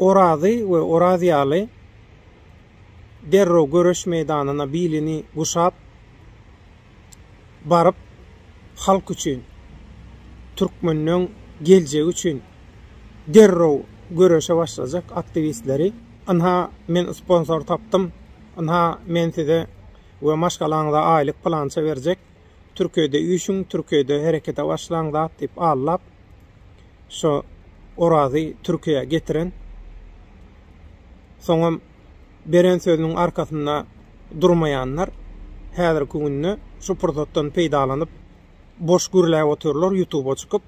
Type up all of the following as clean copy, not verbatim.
orazi we oraziyaly derro görüş meydanına bilini guşap barıp halk üçün, Türkmenliň geljegi üçün derro görüşe başlayacak aktivistleri. Anha men sponsor taptım. Anha men size we maşgalaňyza aýlyk plança berjek. Türkiýede üýşüň, Türkiýede herekete başlaňda dip allap şo orazi Türkiýe getiren. Soňra beren sözüniň arkasynda durmaýanlar häzirki günde şu pursatdan peýdalanyp boş gürläp oturlar YouTube'a çykyp.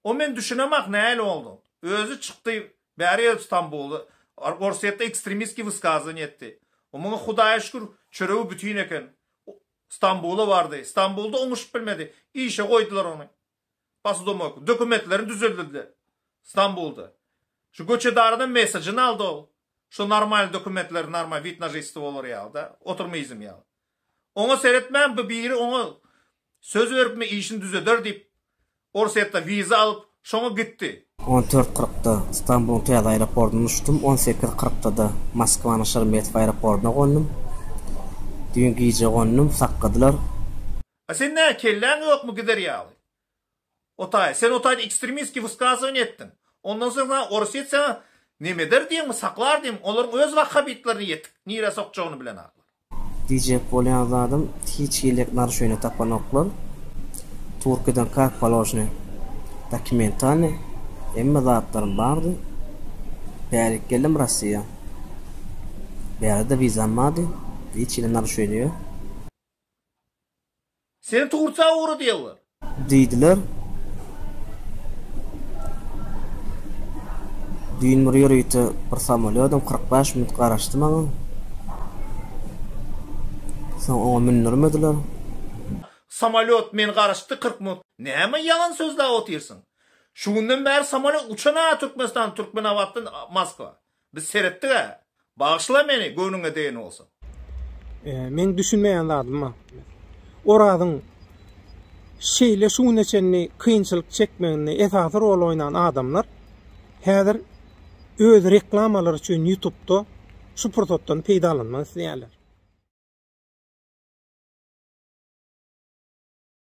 O men düşünemek näle oldu? Özü çıktı bäri İstanbul'da. Orsetde ekstremistki vysказывание etdi. O muňa Hudaýa şükür çöreği bütün eken. İstanbul'a vardı. İstanbul'da oňuşup bilmedi. İşe koydular onu. Basıdomak. Dokumentlerini düzeltdiler. İstanbul'da. Şu göçedaradan mesajını aldı o. Şu normal dokumentler, normal vid na жительство olur ya da. Oturmayızım ya. Onu seyretmem biri onu söz verip mi işini düzeltir deyip Orset'te vize alıp şonu gitti. 14.40'da İstanbul Tüyad aeroportuna uçtum. 18.40'da da Moskvanyň Şeremetyew aeroportuna gondum. Düň gije gondum, sakkadylar. Sen ne kellen yok mu gider ya? Otay, sen otayda ekstremistki vysказывание ettin. Ondan sonra Orset sana nemeder diýen mi saklar diýen, olaryň öz wahhabitlerini yetdik. Nire sokjagyny bilen aklar. DJ bolýan adam hiç ýyllyk narşöne tapan oklar. Türkiýeden как положено dokumentalny emma zatlarym bardy. Bäri gelim Russiýa. Bärde vizam bardy. Hiç ýyly narşöne. Seni Turkiýa uğru diýerler. Diýdiler. Düýn ýürüýte bir samolyodum 45 minut garaşdy maňa. Soň oňa mindirmediler. Samolyot men garaşdy 40 minut. Näme yalan sözle oturýarsyň? Şundan bäri samolyot uçana Türkmenistan, Türkmenawatdan Moskva. Biz seretdik ha. Bağışla meni gönüňe deýen bolsa. Men düşünmeýän zadyma. Orazyň şeýle şu neçenni kynçylyk çekmegini esasy rol oýnan adamlar häzir öz reklamalar üçin YouTube'da şu pursatdan peýdalanmak isleýärler.